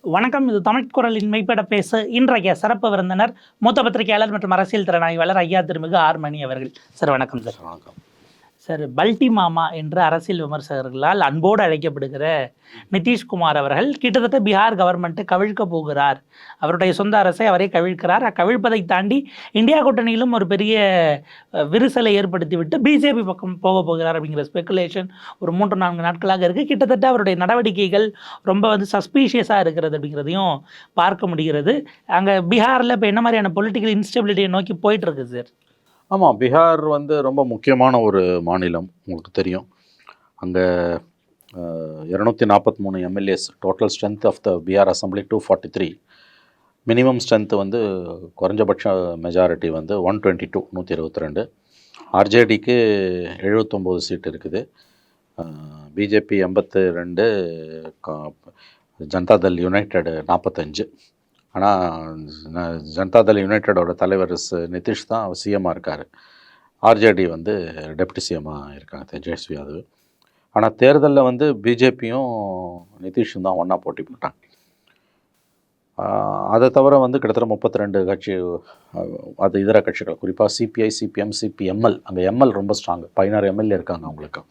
வணக்கம். இது தமிழ் குரலின் மெய்ப்பட பேச இன்றைய சிறப்பு விருந்தினர் மூத்த பத்திரிகையாளர் மற்றும் அரசியல் திறனாய்வாளர் ஐயா திருமிகு ஆர் மணி அவர்கள். சார் வணக்கம். சார் வணக்கம் சார். பல்டி மாமா என்ற அரசியல் விமர்சகர்களால் அன்போடு அழைக்கப்படுகிற நிதிஷ்குமார் அவர்கள் கிட்டத்தட்ட பீகார் கவர்மெண்ட்டை கவிழ்க்க போகிறார். அவருடைய சொந்த அரசை அவரே கவிழ்க்கிறார். கவிழ்ப்பதை தாண்டி இந்தியா கூட்டணியிலும் ஒரு பெரிய விரிசலை ஏற்படுத்திவிட்டு பிஜேபி பக்கம் போக போகிறார் அப்படிங்கிற ஸ்பெகுலேஷன் ஒரு 3-4 நாட்களாக இருக்குது. கிட்டத்தட்ட அவருடைய நடவடிக்கைகள் ரொம்ப சஸ்பீஷியஸாக இருக்கிறது அப்படிங்கிறதையும் பார்க்க முடிகிறது. அங்கே பீகாரில் இப்போ என்ன மாதிரியான பொலிட்டிக்கல் இன்ஸ்டெபிலிட்டியை நோக்கி போயிட்டுருக்கு சார்? ஆமாம், பீகார் ரொம்ப முக்கியமான ஒரு மாநிலம். உங்களுக்கு தெரியும், அங்கே 243 MLAs, total strength of the Bihar assembly 243, minimum strength குறைஞ்சபட்ச மெஜாரிட்டி 122, 122. ஆர்ஜேடிக்கு 79 சீட் இருக்குது, பிஜேபி 82, ஜனதாதள் யுனைடெட் 45. ஆனால் ஜனதாதள் யுனைடெடோட தலைவர் நிதிஷ் தான் சிஎம்மாக இருக்கார். ஆர்ஜேடி டெப்டி சிஎம்மாக இருக்காங்க, தேஜஸ்வி யாதவ். ஆனால் தேர்தலில் பிஜேபியும் நிதிஷும் தான் ஒன்றா போட்டி போட்டாங்க. அதை தவிர கிட்டத்தட்ட 32 கட்சி, அது இதர கட்சிகள், குறிப்பாக சிபிஐ, சிபிஎம், சிபிஎம்எல், அங்கே எம்எல் ரொம்ப ஸ்ட்ராங்கு, 16 எம்எல்ஏ இருக்காங்க அவங்களுக்கு.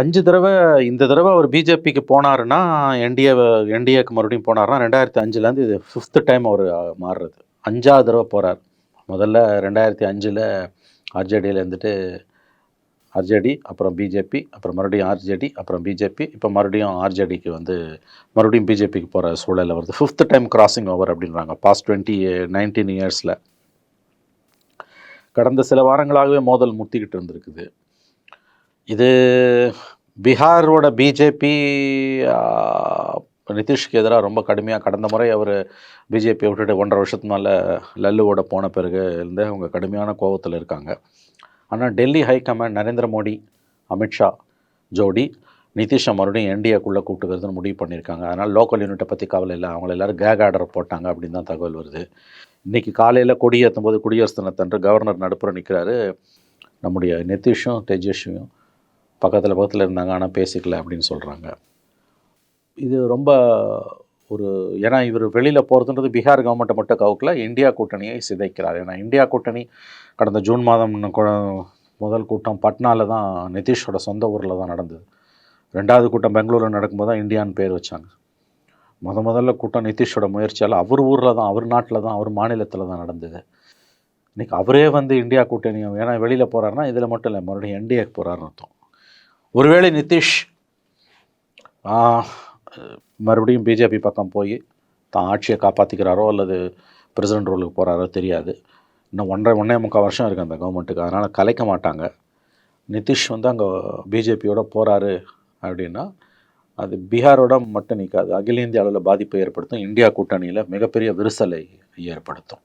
5 தடவை இந்த தடவை அவர் பிஜேபிக்கு போனாருன்னா, என்டிஏக்கு மறுபடியும் போனார்னா 2005லேருந்து இது 5th டைம் அவர் மாறுறது. 5ஆவது தடவை போகிறார். முதல்ல 2005 ஆர்ஜேடியில் இருந்துட்டு ஆர்ஜேடி, அப்புறம் பிஜேபி, அப்புறம் மறுபடியும் ஆர்ஜேடி, அப்புறம் பிஜேபி, இப்போ மறுபடியும் ஆர்ஜேடிக்கு மறுபடியும் பிஜேபிக்கு போகிற சூழலில் வருது. 5th டைம் கிராசிங் ஓவர் அப்படின்றாங்க பாஸ்ட் 19 இயர்ஸில். கடந்த சில வாரங்களாகவே மோதல் முத்திக்கிட்டு இருந்திருக்குது. இது பீகாரோட பிஜேபி நிதிஷ்க்கு எதிராக ரொம்ப கடுமையாக, கடந்த முறை அவர் பிஜேபியை விட்டுட்டு 1.5 வருஷத்துக்கு மேலே லல்லுவோட போன பிறகு இருந்தே அவங்க கடுமையான கோபத்தில் இருக்காங்க. ஆனால் டெல்லி ஹைகமாண்ட் நரேந்திர மோடி, அமித்ஷா ஜோடி நிதிஷை மறுபடியும் என்டிஏக்குள்ளே கூப்பிட்டுக்கிறதுன்னு முடிவு பண்ணியிருக்காங்க. அதனால் லோக்கல் யூனிட்டை பற்றி கவலை இல்லை, அவங்கள எல்லோரும் கேக் ஆர்டர் போட்டாங்க அப்படின்னு தான் தகவல் வருது. இன்றைக்கி காலையில் கொடியேற்றும் போது, குடியரசு தினத்தன்று கவர்னர் நடுப்புற நிற்கிறாரு. நம்முடைய நிதிஷும் தேஜஸ்வியும் பக்கத்தில் இருந்தாங்க, ஆனால் பேசிக்கல அப்படின்னு சொல்கிறாங்க. இது ரொம்ப ஏன்னா இவர் வெளியில் போகிறதுன்றது பீகார் கவர்மெண்ட்டை மட்டும் கவுக்கல, இந்தியா கூட்டணியை சிதைக்கிறார். ஏன்னா இந்தியா கூட்டணி கடந்த ஜூன் மாதம் முதல் கூட்டம் பட்னாவில் தான், நிதிஷோட சொந்த ஊரில் தான் நடந்தது. 2வது கூட்டம் பெங்களூரில் நடக்கும்போது தான் இந்தியான்னு பேர் வச்சாங்க. முதல்ல கூட்டம் நிதிஷோட முயற்சியால் அவர் ஊரில் தான், அவர் நாட்டில் தான், அவர் மாநிலத்தில் தான் நடந்தது. இன்றைக்கி அவரே இந்தியா கூட்டணி, ஏன்னா வெளியில் போகிறாருன்னா இதில் மட்டும் இல்லை, மறுபடியும் என்டிஏக்கு போகிறாருன்னு அர்த்தம். ஒருவேளை நிதிஷ் மறுபடியும் பிஜேபி பக்கம் போய் தான் ஆட்சியை காப்பாற்றிக்கிறாரோ அல்லது பிரசிடென்ட் ரோலுக்கு போகிறாரோ தெரியாது. இன்னும் 1.5 வருஷம் இருக்குது அந்த கவர்மெண்ட்டுக்கு, அதனால் கலைக்க மாட்டாங்க. நிதிஷ் அங்கே பிஜேபியோட போகிறாரு அப்படின்னா அது பீகாரோட மட்டும் நிற்காது, அகில இந்திய அளவில் பாதிப்பை ஏற்படுத்தும், இந்தியா கூட்டணியில் மிகப்பெரிய விரிசலை ஏற்படுத்தும்.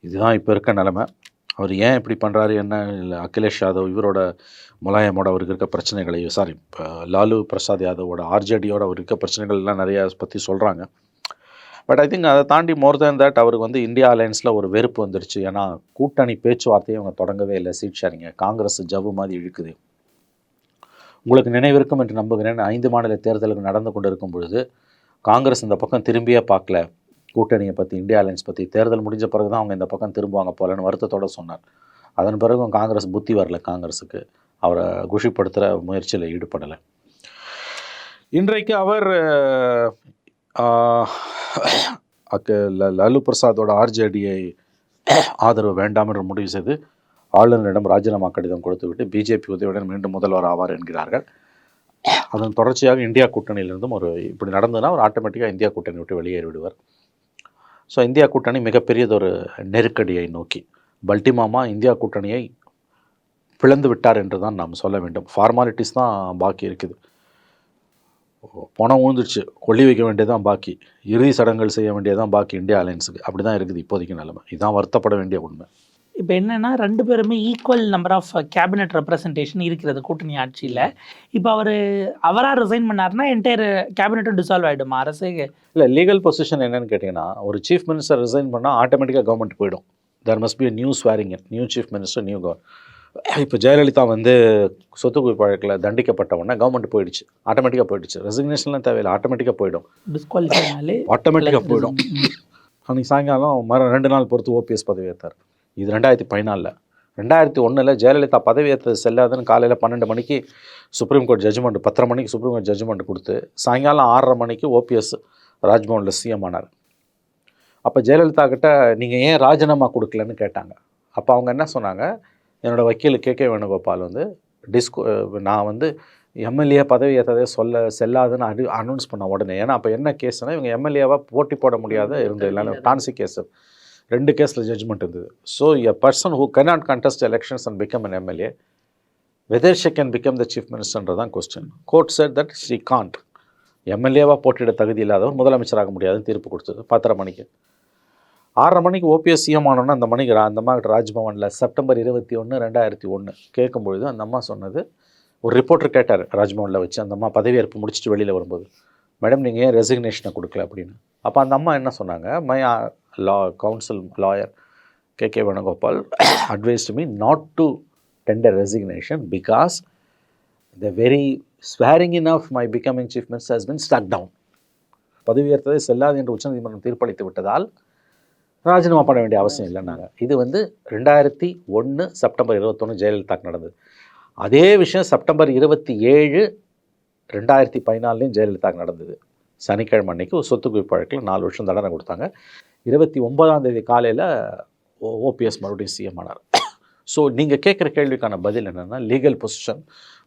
இதுதான் இப்போ இருக்க நிலைமை. அவர் ஏன் இப்படி பண்ணுறாரு என்ன இல்லை, அகிலேஷ் யாதவ் இவரோட முலாயமோட அவருக்கு இருக்க பிரச்சனைகளை, லாலு பிரசாத் யாதவோட ஆர்ஜேடியோட அவர் இருக்க பிரச்சனைகள் எல்லாம் நிறையா பற்றி சொல்கிறாங்க. பட் ஐ திங்க் அதை தாண்டி மோர் தேன் தட் அவருக்கு இந்தியா அலையன்ஸில் ஒரு வெறுப்பு வந்துருச்சு. ஏன்னா கூட்டணி பேச்சுவார்த்தையை அவங்க தொடங்கவே இல்லை. சீட் ஷேரிங்க காங்கிரஸ் ஜவ்வு மாதிரி இழுக்குது. உங்களுக்கு நினைவிருக்கும் என்று நம்புகிறேன், 5 மாநில தேர்தலுக்கு நடந்து கொண்டு இருக்கும் பொழுது காங்கிரஸ் இந்த பக்கம் திரும்பியே பார்க்கல. கூட்டணியை பற்றி, இந்தியா அலையன்ஸ் பற்றி தேர்தல் முடிஞ்ச பிறகு தான் அவங்க இந்த பக்கம் திரும்புவாங்க போலன்னு வருத்தத்தோடு சொன்னார். அதன் பிறகும் காங்கிரஸ் புத்தி வரல, காங்கிரஸுக்கு அவரை குஷிப்படுத்துகிற முயற்சியில் ஈடுபடலை. இன்றைக்கு அவர் லாலு பிரசாதோட ஆர்ஜேடியை ஆதரவு வேண்டாம் என்று முடிவு செய்து ஆளுநரிடம் ராஜினாமா கடிதம் கொடுத்துவிட்டு பிஜேபி உதவியுடன் மீண்டும் முதல்வர் ஆவார் என்கிறார்கள். அதன் தொடர்ச்சியாக இந்தியா கூட்டணியிலிருந்தும் இப்படி நடந்ததுன்னா அவர் ஆட்டோமேட்டிக்காக இந்தியா கூட்டணி விட்டு வெளியேறி விடுவார். ஸோ இந்தியா கூட்டணி மிகப்பெரியதொரு நெருக்கடியை நோக்கி, பல்டி மாமா இந்தியா கூட்டணியை பிளந்து விட்டார் என்று தான் நாம் சொல்ல வேண்டும். ஃபார்மாலிட்டிஸ் தான் பாக்கி இருக்குது. பணம் ஊந்துருச்சு, கொல்லி வைக்க வேண்டியதான் பாக்கி, இறுதி சடங்குகள் செய்ய வேண்டியதான் பாக்கி இந்தியா அலையன்ஸுக்கு. அப்படி தான் இருக்குது இப்போதைக்கு நிலைமை. இதுதான் வருத்தப்பட வேண்டிய உண்மை. இப்போ என்னென்னா 2 பேருமே equal number of cabinet representation இருக்கிறது கூட்டணி ஆட்சியில். இப்போ அவராக ரிசைன் பண்ணார்னா என்டையர் கேபினெட்டும் டிசால்வ் ஆகிடுமா அரசு? இல்லை, லீகல் பொசிஷன் என்னன்னு கேட்டிங்கன்னா, ஒரு சீஃப் மினிஸ்டர் ரிசைன் பண்ணால் ஆட்டோமேட்டிக்காக கவர்மெண்ட் போயிடும். There must be new swearing in, new chief minister, new இப்போ ஜெயலலிதா வந்து சொத்து குவிப்பு வழக்கில் தண்டிக்கப்பட்ட உடனே கவர்மெண்ட் போயிடுச்சு, ஆட்டோமேட்டிக்காக போயிடுச்சு. ரெசிக்னேஷன்லாம் தேவையில்லை, ஆட்டோமேட்டிக்காக போயிடும், டிஸ்குவாலிஃபைனாலே ஆட்டோமேட்டிக்காக போயிடும். அன்றைக்கி சாயங்காலம் 2 நாள் பொறுத்து ஓபிஎஸ் பதவி ஏற்றார். இது 2014. 2001 ஜெயலலிதா பதவி ஏற்றது செல்லாதுன்னு காலையில் 12 மணிக்கு சுப்ரீம் கோர்ட் ஜட்ஜ்மெண்ட், 10:30 மணிக்கு சுப்ரீம் கோர்ட் ஜட்ஜ்மெண்ட் கொடுத்து சாயங்காலம் 6:30 மணிக்கு ஓபிஎஸ் ராஜ்பவனில் சிஎம் ஆனார். அப்போ ஜெயலலிதா கிட்ட நீங்கள் ஏன் ராஜினாமா கொடுக்கலன்னு கேட்டாங்க. அப்போ அவங்க என்ன சொன்னாங்க, என்னோடய வக்கீல் கே வேணுகோபால் வந்து நான் வந்து எம்எல்ஏ பதவி ஏற்றதே செல்லாதுன்னு அனௌன்ஸ் பண்ண உடனே, ஏன்னா அப்போ என்ன கேஸ்னால் இவங்க எம்எல்ஏவாக போட்டி போட முடியாத இருந்தது, இல்லைன்னா டான்சி கேஸ் 2 கேஸில் ஜட்ஜ்மெண்ட் இருந்தது. So a person who cannot contest elections and become an MLA, whether she can become the chief minister தான் question. Court said that she can't. எம்எல்ஏவாக போட்டியிட தகுதி இல்லாதவர் முதலமைச்சராக முடியாதுன்னு தீர்ப்பு கொடுத்தது 10:30 மணிக்கு. 6:30 மணிக்கு ஓபிஎஸ் சிஎம் ஆனோன்னா அந்த அம்மா ராஜ்பவனில் செப்டம்பர் 21, 2001 கேட்கும்பொழுது அந்த அம்மா சொன்னது, ஒரு ரிப்போர்ட்டர் கேட்டார் ராஜ்பவனில் வச்சு, அந்த அம்மா பதவியேற்பு முடிச்சுட்டு வெளியில் வரும்போது, மேடம் நீங்கள் ஏன் ரெசிக்னேஷனை கொடுக்கல அப்படின்னு. அப்போ அந்த அம்மா என்ன சொன்னாங்க, my council lawyer K Venugopal advised me not to tender resignation because the very swearing in of my becoming chief minister has been struck down. பதவியேற்றதை செல்லாது என்று உச்சநீதிமன்றம் தீர்ப்பளித்து விட்டதால் ராஜினாமா பண்ண வேண்டிய அவசியம் இல்லைன்னாங்க. இது வந்து 2001 செப்டம்பர் 21 ஜெயலலிதாக்கு நடந்தது. அதே விஷயம் செப்டம்பர் 27, 2014 ஜெயலலிதாக்கு நடந்தது. சனிக்கிழமை அன்னைக்கு ஒரு சொத்து குவிப்பு வழக்கில் 4 வருஷம் தண்டனை கொடுத்தாங்க. 29ஆம் தேதி காலையில் ஓபிஎஸ் மறுபடியும் சிஎம் ஆனார். ஸோ நீங்கள் கேட்குற கேள்விக்கான பதில் என்னென்னா, லீகல் பொசிஷன்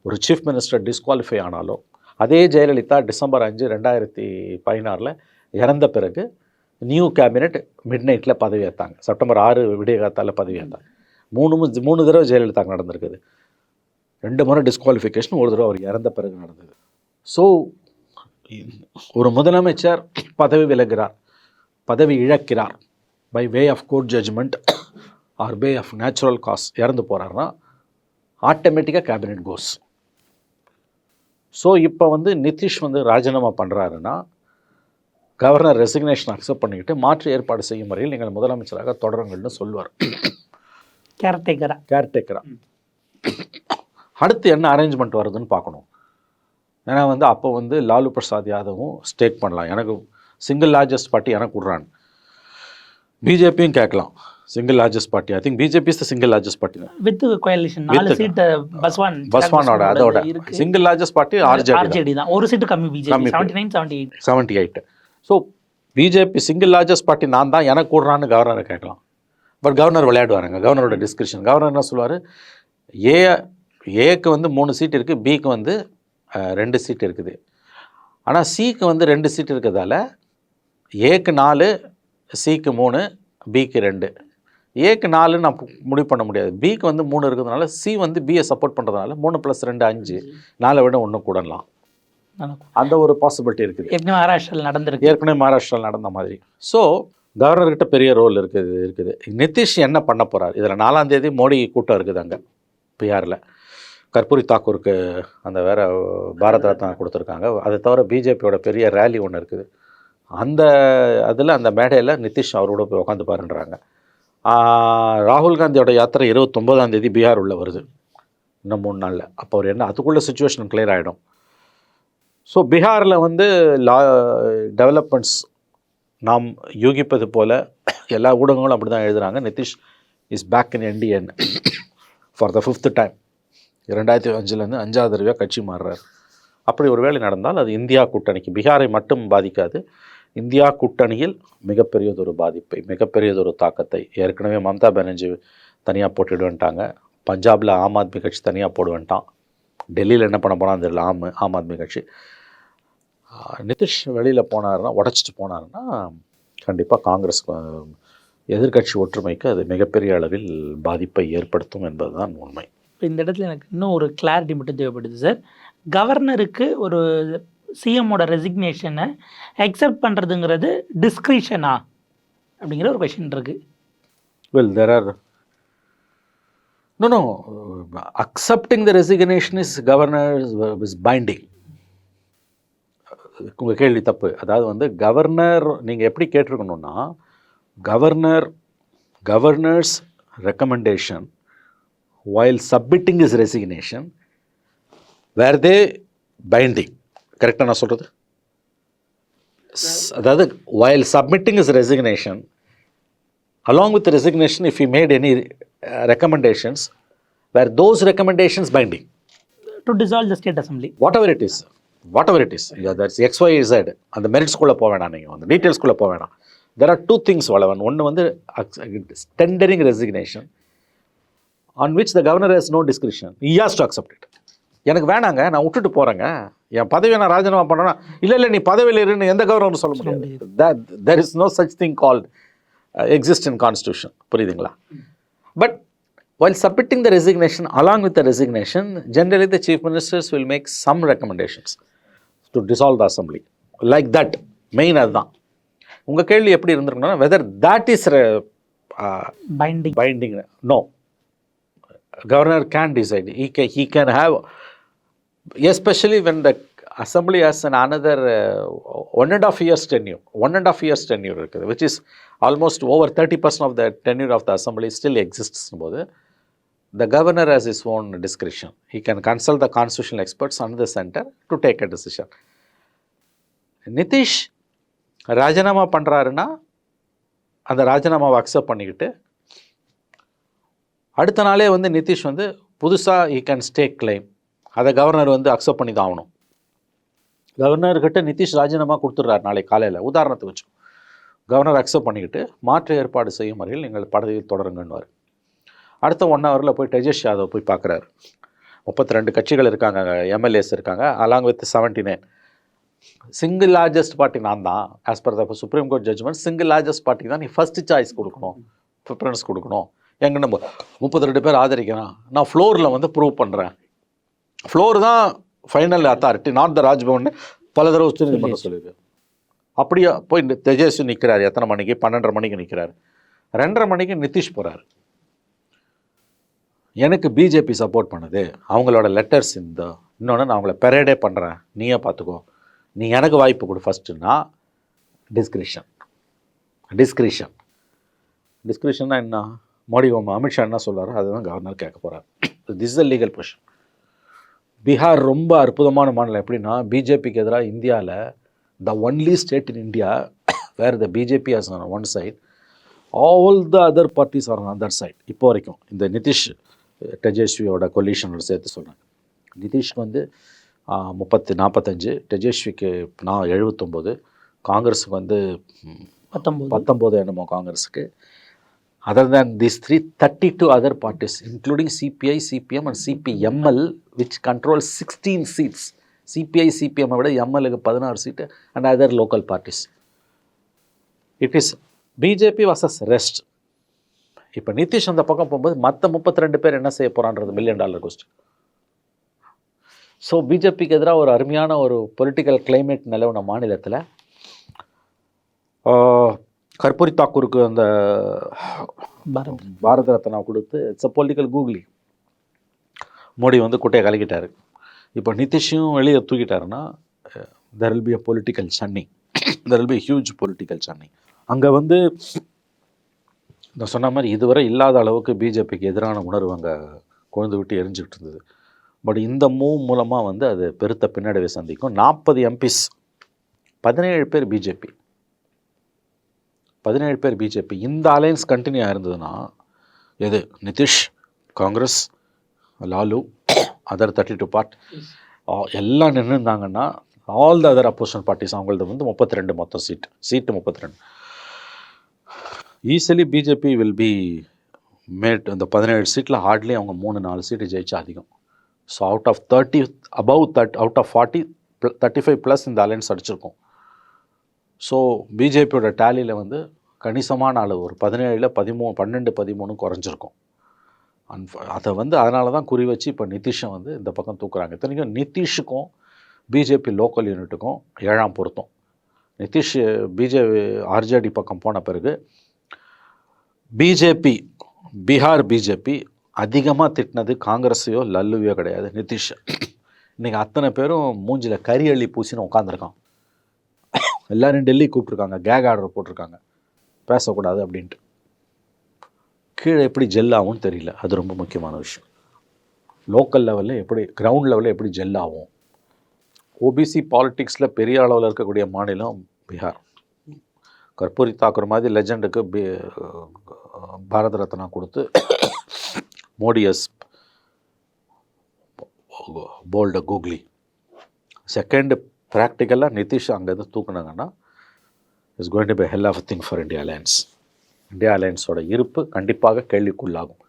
ஒரு சீஃப் மினிஸ்டர் டிஸ்குவாலிஃபை ஆனாலும், அதே ஜெயலலிதா டிசம்பர் 5, 2016 இறந்த பிறகு நியூ கேபினெட் மிட் நைட்டில் பதவி ஏற்றாங்க. செப்டம்பர் 6 விடிய காத்தால் பதவி ஏற்றாங்க. 3 தடவை ஜெயலலிதாக்கு நடந்திருக்குது. 2 முறை டிஸ்குவாலிஃபிகேஷன், ஒரு தடவை அவர் இறந்த பிறகு நடந்தது. ஸோ ஒரு முதலமைச்சர் பதவி விலகிறார், பதவி இழக்கிறார் by way of court judgment or way of natural cause, இறந்து போகிறாருன்னா ஆட்டோமேட்டிக்காக கேபினெட் கோஸ். ஸோ இப்போ வந்து நிதிஷ் வந்து ராஜினாமா பண்ணுறாருன்னா கவர்னர் ரெசிக்னேஷன் அக்செப்ட் பண்ணிக்கிட்டு மாற்று ஏற்பாடு செய்யும் வரையில் நீங்கள் முதலமைச்சராக தொடருங்கள்னு சொல்லுவார். கேர்டேக்கரா அடுத்து என்ன அரேஞ்ச்மெண்ட் வருதுன்னு பார்க்கணும். ஏன்னா வந்து அப்போ வந்து லாலு பிரசாத் யாதவும் ஸ்டேக் பண்ணலாம், எனக்கு சிங்கிள் லார்ஜஸ்ட் பார்ட்டி எனக்கு விட்றான்னு. பிஜேபியும் கேட்கலாம் single largest party. I think BJP is the single largest party with coalition 4 seat பஸ்வானோட அதோட சிங்கிள் லார்ஜஸ்ட் பார்ட்டி ஆர்ஜேடி தான், ஒரு சீட் கம்மி BJP 79 78. So BJP single largest party நான் தான், எனக்கு கூடுறான்னு கவர்னரை கேட்கலாம். பட் கவர்னர் விளையாடுவாருங்க, கவர்னரோட டிஸ்கிரிப்ஷன். கவர்னர் என்ன சொல்லுவார், ஏக்கு வந்து 3 சீட் இருக்குது, பிக்கு வந்து 2 சீட் இருக்குது. ஆனால் சிக்கு வந்து 2 சீட் இருக்கிறதால ஏக்கு 4, சிக்கு 3, பிக்கு 2. ஏக்கு 4 நான் முடிவு பண்ண முடியாது, பிக்கு வந்து 3 இருக்கிறதுனால சி வந்து பியை சப்போர்ட் பண்ணுறதுனால 3 + 2 5, 4 விட 1 கூடலாம். அந்த ஒரு பாசிபிலிட்டி இருக்குது. ஏற்கனவே மகாராஷ்டிராவில் நடந்த மாதிரி. ஸோ கவர்னர்கிட்ட பெரிய ரோல் இருக்குது. நிதிஷ் என்ன பண்ண போகிறார், இதில் 4ஆம் தேதி மோடி கூட்டம் இருக்குது அங்கே பிஆரில். கர்பூரி தாக்கூருக்கு அந்த வேறு பாரத் ரத்னா கொடுத்துருக்காங்க. அதை தவிர பிஜேபியோட பெரிய ரேலி ஒன்று இருக்குது. அந்த மேடையில் நிதிஷ் அவரோட போய் உட்காந்து பாருன்றாங்க. ராகுல் காந்தியோட யாத்திரை 29ஆம் தேதி பீகார் உள்ள வருது, இன்னும் 3 நாளில். அப்போ அவர் என்ன அதுக்குள்ளே சுச்சுவேஷன் கிளியர் ஆகிடும். ஸோ பீகாரில் வந்து டெவலப்மெண்ட்ஸ் நாம் யூகிப்பது போல் எல்லா ஊடகங்களும் அப்படி தான் எழுதுகிறாங்க. Nitish is back in NDA for the 5th time. 2005 5ஆவது தடவையாக கட்சி மாறுறார். அப்படி ஒரு வேலை நடந்தால் அது இந்தியா கூட்டணிக்கு, பீகாரை மட்டும் பாதிக்காது, இந்தியா கூட்டணியில் மிகப்பெரியதொரு பாதிப்பை, மிகப்பெரியதொரு தாக்கத்தை. ஏற்கனவே மம்தா பானர்ஜி தனியாக போட்டுடுவேன்ட்டாங்க, பஞ்சாபில் ஆம் ஆத்மி கட்சி தனியாக போடுவேன்ட்டான், டெல்லியில் என்ன பண்ண போனான்னு தெரியல ஆம் ஆத்மி கட்சி. நிதிஷ் வெளியில் போனார்னா, உடச்சிட்டு போனார்னா கண்டிப்பாக காங்கிரஸ் எதிர்கட்சி ஒற்றுமைக்கு அது மிகப்பெரிய அளவில் பாதிப்பை ஏற்படுத்தும் என்பது தான் உண்மை. இந்த இடத்துல எனக்கு இன்னும் ஒரு கிளாரிட்டி மட்டும் தேவைப்படுது சார். கவர்னருக்கு ஒரு சிஎம்மோட ரெசிக்னேஷனை அக்செப்ட் பண்ணுறதுங்கிறது டிஸ்கிரிஷனா அப்படிங்கிற ஒரு கொஷின் இருக்குது. Well, there are no accepting the resignation is governor is binding. உங்கள் கேள்வி தப்பு. அதாவது வந்து கவர்னர் நீங்கள் எப்படி கேட்டிருக்கணும்னா, governor's recommendation while submitting his resignation, were they binding? கரெக்டாக நான் சொல்கிறது? அதாவது while submitting his resignation, along with the resignation, if he made any recommendations, were those recommendations binding? To dissolve the state assembly. Whatever it is, yeah, that's XYZ, அந்த மெரிட்ஸ்குள்ளே போக வேணாம், நீங்கள் வந்து டீட்டெயில்ஸ்குள்ளே போக வேணாம். There are two things Valavan. ஒன்று வந்து tendering resignation, on which the governor has no discretion. He has to accept it. எனக்கு வேணாங்க, நான் விட்டுட்டு போகிறேங்க, என் பதவியை நான் ராஜினாமா பண்ணேன்னா, இல்லை நீ பதவியில் இருன்னு எந்த கவர்னரும் சொல்ல முடியாது. There is no such thing called exist in constitution. புரியுதுங்களா? But while submitting the resignation, along with the resignation, generally the chief ministers will make some recommendations to dissolve the assembly. Like that. Main அதுதான். உங்கள் கேள்வி எப்படி இருந்திருக்கணும்னா, whether that is binding. No. Governor can decide. He can have, especially when the assembly has another 1.5 years tenure. 1.5 years tenure இருக்குது, which is almost over 30% of the tenure of the assembly still exists போது, the governor has his own discretion. He can consult the constitutional experts and the center to take a decision. Nitish ராஜினாமா பண்ணுறாருன்னா அந்த ராஜினாமாவை accept பண்ணிக்கிட்டு அடுத்த நாளே வந்து நிதிஷ் வந்து புதுசாக he can stake claim. அதை கவர்னர் வந்து அக்செப்ட் பண்ணி தான் ஆகணும். கவர்னர்கிட்ட நிதிஷ் ராஜினாமா கொடுத்துட்றாரு நாளைக்கு காலையில், உதாரணத்துக்கு வச்சு கவர்னர் அக்செப்ட் பண்ணிக்கிட்டு மாற்று ஏற்பாடு செய்யும் வரையில் நீங்கள் பதவியில் தொடருங்கன்னுவார். அடுத்த 1 ஹவரில் போய் தேஜஸ்வி யாதவ் போய் பார்க்குறாரு. 32 கட்சிகள் இருக்காங்க, எம்எல்ஏஸ் இருக்காங்க, along with 79. Single largest party நான் தான். As per the Supreme Court judgment, single largest party தான் நீ ஃபஸ்ட்டு சாய்ஸ் கொடுக்கணும், ப்ரிஃபரன்ஸ் கொடுக்கணும். எங்கே நம்ம 32 பேர் ஆதரிக்கிறேன், நான் ஃப்ளோரில் வந்து ப்ரூவ் பண்ணுறேன். ஃப்ளோர் தான் final authority, not the Raj Bhavan. பல தடவை உச்சநீதிமன்றம் சொல்லியிருக்கு. அப்படியே போய் தேஜஸ்வி நிற்கிறார். எத்தனை மணிக்கு? 12:30 மணிக்கு நிற்கிறார். 2:30 மணிக்கு நிதிஷ் போகிறார். எனக்கு பிஜேபி சப்போர்ட் பண்ணுது, அவங்களோட லெட்டர்ஸ் இன்னொன்று நான் அவங்கள பெரேடே பண்ணுறேன், நீயே பார்த்துக்கோ, நீ எனக்கு வாய்ப்பு கொடு ஃபஸ்ட்டுன்னா டிஸ்கிரிஷன்னா என்ன? மோடி அமித்ஷா என்ன சொல்கிறாரோ அதுதான் கவர்னர் கேட்க போகிறார். This is a legal position. Bihar ரொம்ப அற்புதமான மாநிலம். எப்படின்னா, பிஜேபிக்கு எதிராக இந்தியாவில் the only state in India where the BJP has on one side, all the other parties are on other side. இப்போ வரைக்கும் இந்த நிதிஷ் தேஜஸ்வியோட கொலிஷனோட சேர்த்து சொல்கிறாங்க. நிதிஷ்க்கு வந்து 45, தேஜஸ்விக்கு 79, காங்கிரஸுக்கு வந்து 19 என்னமோ காங்கிரஸுக்கு. Other than these 32 other parties, including CPI, CPM and CPML, which controls 16 seats. CPI, CPM விட ML-க்கு 16 சீட்டு and other local parties. It is BJP versus rest. இப்போ நிதிஷ் அந்த பக்கம் போகும்போது மற்ற 32 பேர் என்ன செய்ய போகிறான்றது $1 million கொஸ்டின். ஸோ பிஜேபிக்கு எதிராக ஒரு அருமையான ஒரு பொலிட்டிக்கல் கிளைமேட் நிலவுன மாநிலத்தில் கர்பூரி தாக்கூருக்கு அந்த பாரத ரத்னா கொடுத்து it's a political googly. Modi வந்து குட்டையை கலக்கிட்டார். இப்போ நிதிஷும் வெளியே தூக்கிட்டாருன்னா there will be a political tsunami, there will be huge political tsunami. அங்கே வந்து நான் சொன்ன மாதிரி இதுவரை இல்லாத அளவுக்கு பிஜேபிக்கு எதிரான உணர்வு அங்கே கொழுந்து விட்டு எரிஞ்சுக்கிட்டு இருந்தது. பட் இந்த மூவ் மூலமாக வந்து அது பெருத்த பின்னடைவை சந்திக்கும். 40 MPs, 17 பேர் பிஜேபி, 17 பேர் பிஜேபி. இந்த அலையன்ஸ் கண்டினியூ ஆயிருந்ததுன்னா எது நிதிஷ், காங்கிரஸ், லாலு, அதர் 32 பார்ட் எல்லாம் நின்று இருந்தாங்கன்னா all the other opposition parties அவங்களது வந்து 32 மொத்தம் seat 32. Easily BJP will be mad. இந்த 17 சீட்டில் ஹார்ட்லி அவங்க 3-4 சீட்டு ஜெயிச்சா அதிகம். So out of 30, out of 40, 35 plus இந்த அலையன்ஸ் அடிச்சிருக்கோம். ஸோ பிஜேபியோட டேலியில் வந்து கணிசமான அளவு ஒரு 17, 13, 13 குறைஞ்சிருக்கும். அதை வந்து அதனால தான் குறி வச்சு இப்போ நிதிஷை வந்து இந்த பக்கம் தூக்குறாங்க. இத்தனைக்கும் நிதிஷுக்கும் பிஜேபி லோக்கல் யூனிட்டுக்கும் 7ஆம் பொருத்தம். நிதிஷ் ஆர்ஜேடி பக்கம் போன பிறகு பிஜேபி, பீகார் பிஜேபி அதிகமாக திட்டினது காங்கிரஸையோ லல்லுவையோ கிடையாது, நிதிஷ். இன்றைக்கி அத்தனை பேரும் மூஞ்சில் கறி அள்ளி பூசின்னு உட்காந்துருக்கான். எல்லோரும் டெல்லி கூப்பிட்ருக்காங்க, கேக் ஆர்டர் போட்டிருக்காங்க, பேசக்கூடாது அப்படின்ட்டு. கீழே எப்படி ஜெல் ஆகும்னு தெரியல. அது ரொம்ப முக்கியமான விஷயம். லோக்கல் லெவலில் எப்படி, கிரவுண்ட் லெவலில் எப்படி ஜெல் ஆகும். ஓபிசி பாலிட்டிக்ஸில் பெரிய அளவில் இருக்கக்கூடிய மாநிலம் பீகார். கற்பூரி தாக்கூர் மாதிரி லெஜண்டுக்கு பாரத ரத்னா கொடுத்து மோடிஎஸ் போல்டு கூகுளி. செகண்ட் ப்ராக்டிக்கலாக நிதிஷ் அங்கேருந்து தூக்குனாங்கன்னா it's going to be hell of thing for India alliance. India அலையன்ஸோட இருப்பு கண்டிப்பாக கேள்விக்குள்ளாகும்,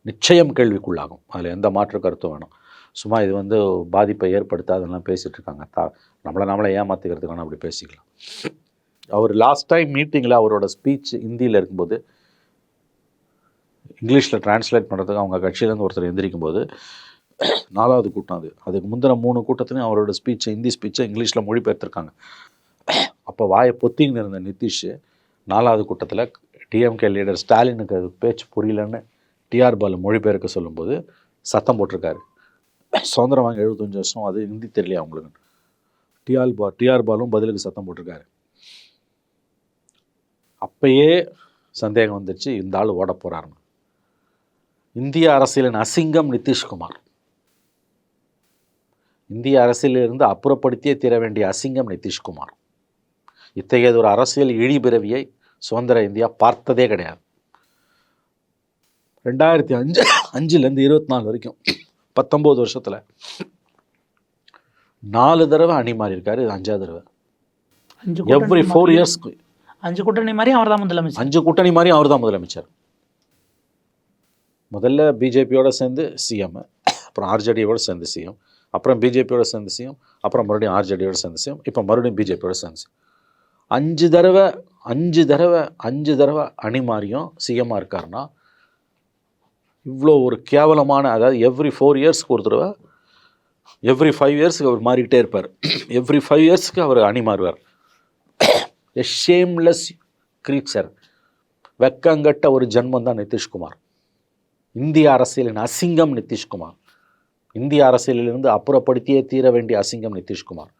நிச்சயம் கேள்விக்குள்ளாகும். அதில் எந்த மாற்று கருத்தும் வேணும். சும்மா இது வந்து பாதிப்பை ஏற்படுத்தாதெல்லாம் பேசிகிட்டு இருக்காங்க. நம்மளை ஏமாற்றிக்கிறதுக்கான அப்படி பேசிக்கலாம். அவர் லாஸ்ட் டைம் மீட்டிங்கில் அவரோட ஸ்பீச் ஹிந்தியில் இருக்கும்போது இங்கிலீஷில் டிரான்ஸ்லேட் பண்ணுறதுக்கு அவங்க கட்சியிலேருந்து ஒருத்தர் எந்திரிக்கும் போது 4வது கூட்டம் அதுக்கு முந்தின 3 கூட்டத்துலையும் அவரோட ஸ்பீச்சை, ஹிந்தி ஸ்பீச்சை இங்கிலீஷில் மொழிபெயர்த்திருக்காங்க. அப்போ வாயை பொத்தின்னு இருந்த நிதிஷ் 4வது கூட்டத்தில் டிஎம்கே லீடர் ஸ்டாலினுக்கு அது பேச்சு புரியலன்னு டிஆர் பாலு மொழிபெயர்க்க சொல்லும்போது சத்தம் போட்டிருக்காரு. சுதந்திரம் வாங்கி 75 வருஷம், அது ஹிந்தி தெரியலையா அவங்களுக்கு? டிஆர் பாலும் பதிலுக்கு சத்தம் போட்டிருக்காரு. அப்பயே சந்தேகம் வந்துடுச்சு, இந்த ஆள் ஓட போகிறாருன்னு. இந்திய அரசியலின் அசிங்கம் நிதிஷ்குமார். இந்திய அரசியலிருந்து அப்புறப்படுத்தியே தீர வேண்டிய அசிங்கம் நிதிஷ்குமார். இத்தகையது ஒரு அரசியல் இழிபிறவியை சுதந்திர இந்தியா பார்த்ததே கிடையாது. 2005லேருந்து 24 வரைக்கும் 19 வருஷத்தில் 4 தடவை அணி மாறி இருக்காரு. இது 5வது தடவை. எவ்ரி 4 இயர்ஸ்க்கு 5 கூட்டணி மாதிரி அவர் தான் முதலமைச்சர். 5 கூட்டணி மாதிரி அவர் தான் முதலமைச்சர். முதல்ல பிஜேபியோட சேர்ந்து சிஎம், அப்புறம் ஆர்ஜேடியோட சேர்ந்து சிஎம், அப்புறம் பிஜேபியோட சேர்ந்து சிஎம், அப்புறம் மறுபடியும் ஆர்ஜேடியோட சேர்ந்து சிஎம், இப்போ மறுபடியும் பிஜேபியோட சேர்ந்து சிஎம். 5 தடவை அணி மாறியும் சிஎம்மாக இருக்காருன்னா இவ்வளோ ஒரு கேவலமான, அதாவது எவ்ரி 4 இயர்ஸ்க்கு ஒரு தடவை, எவ்ரி 5 இயர்ஸுக்கு அவர் மாறிக்கிட்டே இருப்பார். எவ்ரி 5 இயர்ஸ்க்கு அவர் அணி மாறுவார். எ ஷேம்லெஸ் கிரீச்சர், வெக்கங்கட்ட ஒரு ஜென்மம் தான் நிதிஷ்குமார். இந்திய அரசியலின் அசிங்கம் நிதிஷ்குமார். இந்திய அரசியலிலிருந்து அப்புறப்படுத்தியே தீர வேண்டிய அசிங்கம் நிதிஷ்குமார்.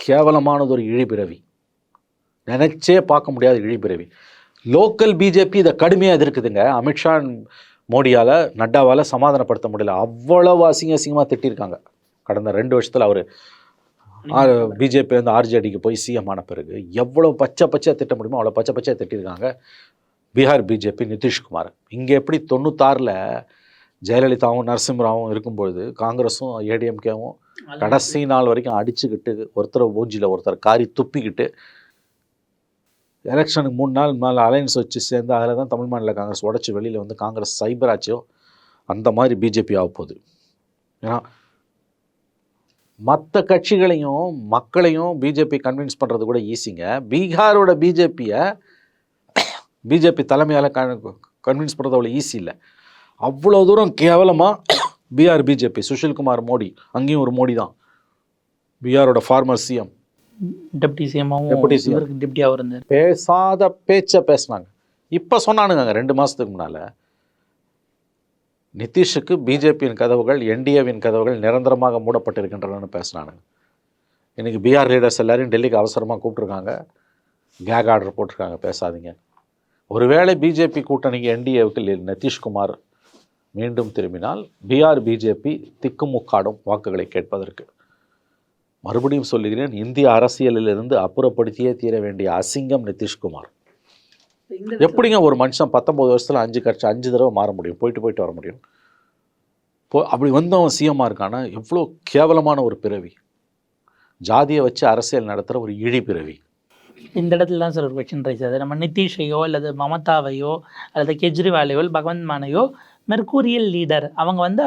கேவலமானது ஒரு இழிபிறவி, நினைச்சே பார்க்க முடியாத இழிபிறவி. லோக்கல் பிஜேபி இதை கடுமையாக எதிர்க்குதுங்க. அமித்ஷா மோடியால், நட்டாவால் சமாதானப்படுத்த முடியல. அவ்வளவு அசிங்கமாக திட்டிருக்காங்க. கடந்த 2 வருஷத்தில் அவர் பிஜேபியிலேருந்து ஆர்ஜேடிக்கு போய் சிஎம் ஆன பிறகு எவ்வளோ பச்சையாக திட்ட முடியுமோ அவ்வளோ பச்சையாக திட்டிருக்காங்க பீகார் பிஜேபி நிதிஷ்குமார். இங்கே எப்படி 96ல் ஜெயலலிதாவும் நரசிம்மராவும் இருக்கும்பொழுது காங்கிரஸும் ஏடிஎம்கேவும் கடைசி நாள் வரைக்கும் அடிச்சுக்கிட்டு ஒருத்தர் மூஞ்சியில் ஒருத்தர் காரி துப்பிக்கிட்டு எலெக்ஷனுக்கு 3 நாள் அலையன்ஸ் வச்சு சேர்ந்து அதில் தான் தமிழ் மாநில காங்கிரஸ் உடச்சி வெளியில் வந்து காங்கிரஸ் சைபர் ஆச்சோ அந்த மாதிரி பிஜேபி ஆக போகுது. ஏன்னா மற்ற கட்சிகளையும் மக்களையும் பிஜேபி கன்வின்ஸ் பண்ணுறது கூட ஈஸிங்க. பீகாரோட பிஜேபி தலைமையால் கன்வின்ஸ் பண்ணுறது அவ்வளோ ஈஸி இல்லை. அவ்வளோ தூரம் கேவலமாக பீகார் பிஜேபி, சுஷில்குமார் மோடி, அங்கேயும் ஒரு மோடி தான் பீகாரோட ஃபார்மர் சிஎம், டெப்டி சிஎம்மாவும் டெப்டியாக இருந்தார். பேசாத பேச்சை பேசினாங்க. இப்போ சொன்னானுங்க 2 மாதத்துக்கு முன்னால் நிதிஷுக்கு பிஜேபியின் கதவுகள், என்டிஏவின் கதவுகள் நிரந்தரமாக மூடப்பட்டிருக்கின்றன பேசினானுங்க. இன்றைக்கி பீகார் லீடர்ஸ் எல்லாரையும் டெல்லிக்கு அவசரமாக கூப்பிட்ருக்காங்க, கேக் ஆர்டர் போட்டிருக்காங்க, பேசாதீங்க. ஒருவேளை பிஜேபி கூட்டணிக்கு என்டிஏவுக்கு நிதிஷ்குமார் மீண்டும் திரும்பினால் பீகார் பிஜேபி திக்குமுக்காடும் வாக்குகளை கேட்பதற்கு. மறுபடியும் சொல்லுகிறேன், இந்திய அரசியலிலிருந்து அப்புறப்படுத்தியே தீர வேண்டிய அசிங்கம் நிதிஷ்குமார். எப்படிங்க ஒரு மனுஷன் 19 வருஷத்தில் 5 தடவை மாற முடியும், போயிட்டு வர முடியும்? அப்படி வந்தவன் சிஎம்மாக இருக்கானா? எவ்வளோ கேவலமான ஒரு பிறவி, ஜாதியை வச்சு அரசியல் நடத்துகிற ஒரு இழி பிறவி. இந்த இடத்துல தான் சார் ஒரு கொஸ்டின் ரைஸ் ஆகுது. நம்ம நிதிஷையோ அல்லது மமதாவையோ அல்லது கெஜ்ரிவாலையோ பகவந்த் மானையோ மெர்கூரியல் லீடர், அவங்க வந்து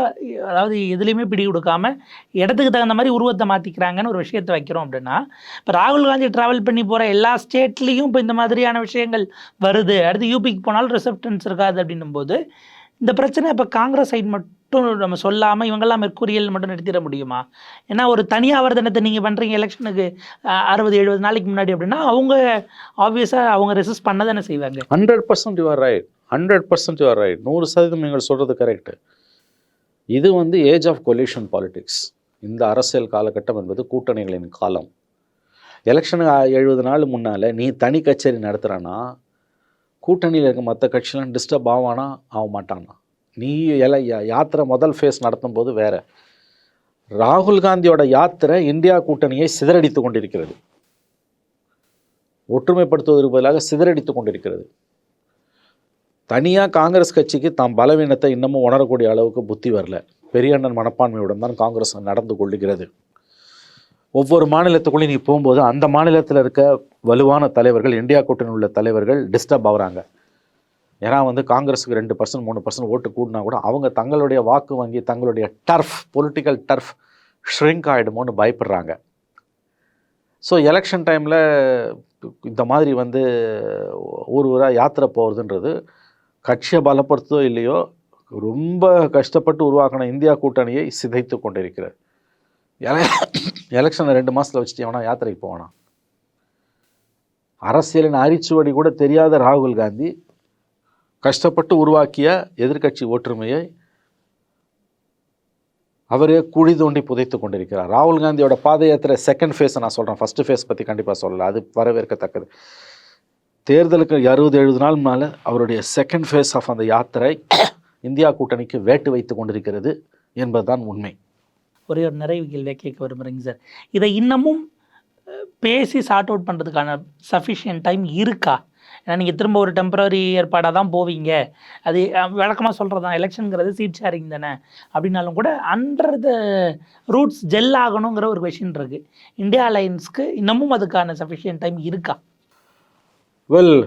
அதாவது எதுலேயுமே பிடி கொடுக்காம இடத்துக்கு தகுந்த மாதிரி உருவத்தை மாற்றிக்கிறாங்கன்னு ஒரு விஷயத்தை வைக்கிறோம் அப்படின்னா, இப்போ ராகுல் காந்தி ட்ராவல் பண்ணி போகிற எல்லா ஸ்டேட்லேயும் இப்போ இந்த மாதிரியான விஷயங்கள் வருது, அடுத்து யூபிக்கு போனாலும் ரிசப்டன்ஸ் இருக்காது அப்படின்னும் போது இந்த பிரச்சனை இப்போ காங்கிரஸ் சைட் மட்டும் நம்ம சொல்லாமல் இவங்கெல்லாம் மெர்கூரியல் மட்டும் நிறுத்திட முடியுமா? ஏன்னா ஒரு தனியாக வர்தனத்தை நீங்கள் பண்ணுறீங்க எலெக்ஷனுக்கு 60-70 நாளைக்கு முன்னாடி அப்படின்னா அவங்க ஆப்வியஸாக அவங்க ரெசிஸ்ட் பண்ண தானே செய்வாங்க. 100% you are right, 100% you are right, 100% நீங்கள் சொல்கிறது கரெக்டு. இது வந்து ஏஜ் ஆஃப் கொலிஷன் பாலிடிக்ஸ். இந்த அரசியல் காலகட்டம் என்பது கூட்டணிகளின் காலம். எலெக்ஷனுக்கு 70 நாள் முன்னால் நீ தனி கச்சேரி நடத்துகிறான்னா கூட்டணியில் இருக்க மற்ற கட்சியெலாம் டிஸ்டர்ப் ஆக மாட்டானா? நீ யாத்திரை முதல் ஃபேஸ் நடத்தும் போது வேற. ராகுல் காந்தியோட யாத்திரை இந்தியா கூட்டணியை சிதறடித்து கொண்டிருக்கிறது, ஒற்றுமைப்படுத்துவதற்கு பதிலாக சிதறடித்து கொண்டிருக்கிறது. தனியாக காங்கிரஸ் கட்சிக்கு தாம் பலவீனத்தை இன்னமும் உணரக்கூடிய அளவுக்கு புத்தி வரல. பெரியண்ணன் மனப்பான்மையுடன் தான் காங்கிரஸ் நடந்து கொள்ளுகிறது. ஒவ்வொரு மாநிலத்துக்குள்ளேயும் நீ போகும்போது அந்த மாநிலத்தில் இருக்க வலுவான தலைவர்கள், இந்தியா கூட்டணியில் உள்ள தலைவர்கள் டிஸ்டர்ப் ஆகுறாங்க. ஏன்னா காங்கிரஸுக்கு 2% 3% ஓட்டு கூடினா கூட அவங்க தங்களுடைய வாக்கு வங்கி, தங்களுடைய டர்ஃப், பொலிட்டிக்கல் டர்ஃப் ஷ்ரிங்க் ஆகிடுமோன்னு பயப்படுறாங்க. ஸோ எலெக்ஷன் டைமில் இந்த மாதிரி ஊர் ஊராக யாத்திரை போகிறதுன்றது கட்சியை பலப்படுத்தோ இல்லையோ ரொம்ப கஷ்டப்பட்டு உருவாக்கின இந்தியா கூட்டணியை சிதைத்து கொண்டிருக்கிறது. எலெக்ஷனை 2 மாதத்தில் வச்சுட்டு எவனா யாத்திரைக்கு போவானா? அரசியலின் அரிச்சுவடி கூட தெரியாத ராகுல் காந்தி கஷ்டப்பட்டு உருவாக்கிய எதிர்க்கட்சி ஒற்றுமையை அவரே குழி தோண்டி புதைத்து கொண்டிருக்கிறார். ராகுல் காந்தியோட பாத யாத்திரை செகண்ட் ஃபேஸை நான் சொல்கிறேன், ஃபஸ்ட்டு ஃபேஸ் பற்றி கண்டிப்பாக சொல்லலை, அது வரவேற்கத்தக்கது. தேர்தலுக்கு 60-70 நாள் முன்னால் அவருடைய செகண்ட் ஃபேஸ் ஆஃப் அந்த யாத்திரை இந்தியா கூட்டணிக்கு வேட்டு வைத்து கொண்டிருக்கிறது என்பதுதான் உண்மை. ஒரே ஒரு நிறைவு கேள்வியை கேட்க விரும்புகிறேங்க சார். இதை இன்னமும் பேசி சார்ட் அவுட் பண்ணுறதுக்கான சஃபிஷியன்ட் டைம் இருக்கா? ஏன்னா நீங்கள் திரும்ப ஒரு டெம்பரரி ஏற்பாடாக தான் போவீங்க, அது விளக்கமாக சொல்கிறது தான், எலெக்ஷனுங்கிறது சீட் ஷேரிங் தானே அப்படின்னாலும் கூட அண்டர் த ரூட்ஸ் ஜெல் ஆகணுங்கிற ஒரு கொஷின் இருக்குது. இந்தியா அலையன்ஸ்க்கு இன்னமும் அதுக்கான சஃபிஷியன்ட் டைம் இருக்கா? வெல்,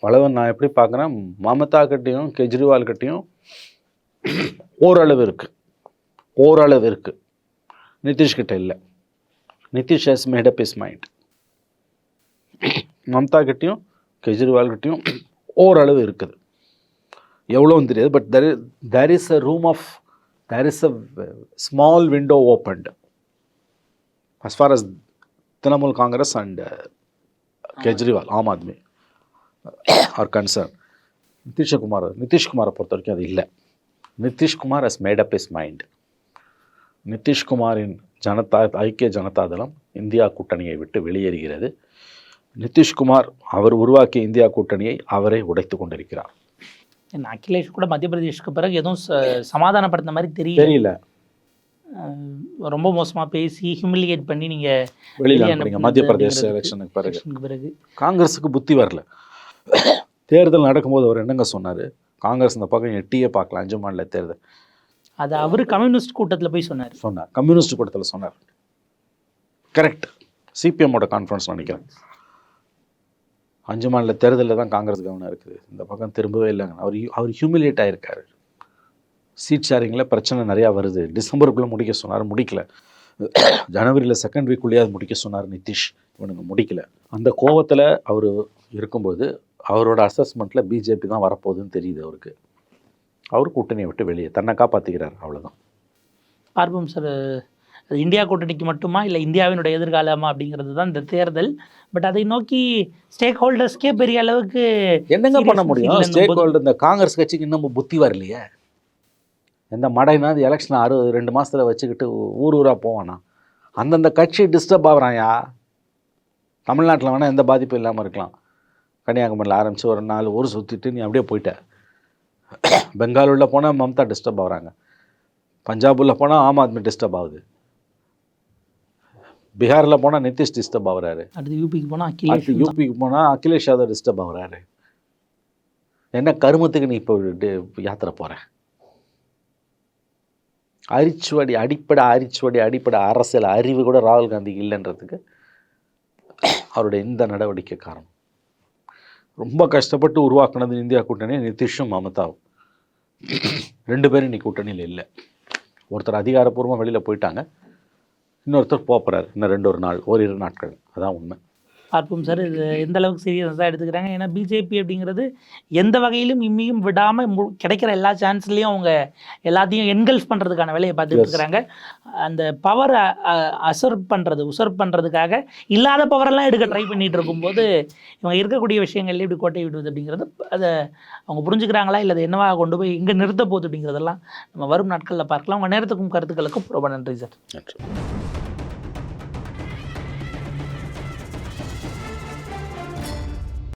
வளவன் நான் எப்படி பார்க்குறேன், மமதா கிட்டையும் கெஜ்ரிவால் கிட்டையும் ஓரளவு இருக்குது, நிதிஷ்கிட்ட இல்லை. Nitish has made up his mind. Mamata கிட்டையும் கெஜ்ரிவால் கிட்டையும் ஓரளவு இருக்குது, எவ்வளோன்னு தெரியாது. But there is a small window opened as far as Trinamool Congress and Kejriwal, Aam Aadmi are concern. நிதிஷ்குமாரை பொறுத்த வரைக்கும் அது இல்லை. Nitish Kumar has made up his mind. நிதிஷ்குமாரின் ஐக்கிய ஜனதா தளம் இந்தியா கூட்டணியை விட்டு வெளியேறுகிறது. நிதிஷ்குமார் அவர் உருவாக்கிய இந்தியா கூட்டணியை அவரே உடைத்து கொண்டிருக்கிறார். அகிலேஷ் கூட மத்திய பிரதேஷ்க்கு பிறகு எதுவும் சமாதானப்படுத்த மாதிரி தெரியல. ரொம்ப மோசமாக பேசி ஹியூமிலியேட் பண்ணி நீங்கள் வெளியில் அனுப்புறீங்க. மத்திய பிரதேச எலெக்ஷனுக்கு பிறகு காங்கிரஸுக்கு புத்தி வரல. தேர்தல் நடக்கும்போது அவர் என்னங்க சொன்னார், காங்கிரஸ் இந்த பக்கம் எட்டியே பார்க்கலாம் 5 மாநில தேர்தல். அது அவர் கம்யூனிஸ்ட் கூட்டத்தில் போய் சொன்னார். கம்யூனிஸ்ட் கூட்டத்தில் சொன்னார். கரெக்ட். சிபிஎம்மோட கான்ஃபரன்ஸ் நினைக்கிறேன். 5 மாநில தேர்தலில் தான் காங்கிரஸ் கவனம் இருக்குது, இந்த பக்கம் திரும்பவே இல்லைங்க. அவர் ஹியூமிலியேட் ஆகிருக்காரு. சீட் ஷேரிங்கில் பிரச்சனை நிறையா வருது. டிசம்பருக்குள்ளே முடிக்க சொன்னார், முடிக்கல. ஜனவரியில் செகண்ட் வீக்குள்ளேயாவது முடிக்க சொன்னார் நிதிஷ், இவனுங்க முடிக்கல. அந்த கோவத்தில் அவர் இருக்கும்போது அவரோட அசஸ்மெண்ட்டில் பிஜேபி தான் வரப்போகுதுன்னு தெரியுது அவருக்கு. அவர் கூட்டணியை விட்டு வெளியே தன்னை காப்பாற்றிக்கிறார், அவ்வளோதான். பார்ப்போம் சார், அது இந்தியா கூட்டணிக்கு மட்டுமா இல்லை இந்தியாவினுடைய எதிர்காலமா அப்படிங்கிறது தான் இந்த தேர்தல். பட் அதை நோக்கி ஸ்டேக் ஹோல்டர்ஸ்க்கே பெரிய அளவுக்கு என்னங்க பண்ண முடியும்? ஸ்டேக் ஹோல்டர் இந்த காங்கிரஸ் கட்சிக்கு இன்னும் புத்தி வரலையே. எந்த மடைனா அது எலெக்ஷன் 2 மாதத்தில் வச்சுக்கிட்டு ஊராக போவானா? அந்தந்த கட்சி டிஸ்டர்ப் ஆகுறாயா? தமிழ்நாட்டில் வேணால் எந்த பாதிப்பும் இல்லாமல் இருக்கலாம். கன்னியாகுமரியில் ஆரம்பித்து ஒரு 4 ஊர் சுற்றிட்டு நீ அப்படியே போயிட்ட. பெங்காலூரில் போனால் மம்தா டிஸ்டர்ப் ஆகுறாங்க, பஞ்சாபில் போனால் ஆம் ஆத்மி டிஸ்டர்ப் ஆகுது, பீகாரில் போனால் நிதிஷ் டிஸ்டர்ப் ஆகுறாரு, அடுத்து யூபிக்கு போனால் அகிலேஷ் யாதவ் டிஸ்டர்ப் ஆகுறாரு. என்ன கருமத்துக்கு நீ இப்போ யாத்திரை போகிற? அடிப்படை அரசியல் அறிவு கூட ராகுல் காந்திக்கு இல்லைன்றதுக்கு அவருடைய இந்த நடவடிக்கை காரணம். ரொம்ப கஷ்டப்பட்டு உருவாக்குனது இந்தியா கூட்டணி நிதிஷும் மமதாவும். 2 பேரும் இன்னைக்கு கூட்டணியில் இல்லை. ஒருத்தர் அதிகாரப்பூர்வமாக வெளியில் போயிட்டாங்க, இன்னொருத்தர் போகிறார் இன்னும் 2 நாட்கள். அதான் உண்மை. பார்ப்போம் சார், இது எந்த அளவுக்கு சீரியஸாக எடுத்துக்கிறாங்க. ஏன்னா பிஜேபி அப்படிங்கிறது எந்த வகையிலும் இம்மியும் விடாமல் கிடைக்கிற எல்லா சான்ஸ்லேயும் அவங்க எல்லாத்தையும் என்கல்ஃப் பண்ணுறதுக்கான வேலையை பார்த்துட்டு இருக்கிறாங்க. அந்த பவரை உசர்ப் பண்ணுறதுக்காக இல்லாத பவரெல்லாம் எடுக்க ட்ரை பண்ணிகிட்டு இருக்கும்போது இவங்க இருக்கக்கூடிய விஷயங்கள்ல இப்படி கோட்டை விடுவது அப்படிங்கிறது அதை அவங்க புரிஞ்சுக்கிறாங்களா இல்லை அது என்னவா கொண்டு போய் இங்கே நிறுத்த போகுது அப்படிங்கிறதெல்லாம் நம்ம வரும் நாட்களில் பார்க்கலாம். உங்கள் நேரத்துக்கும் கருத்துக்களுக்கும் ரொம்ப நன்றி சார். நன்றி.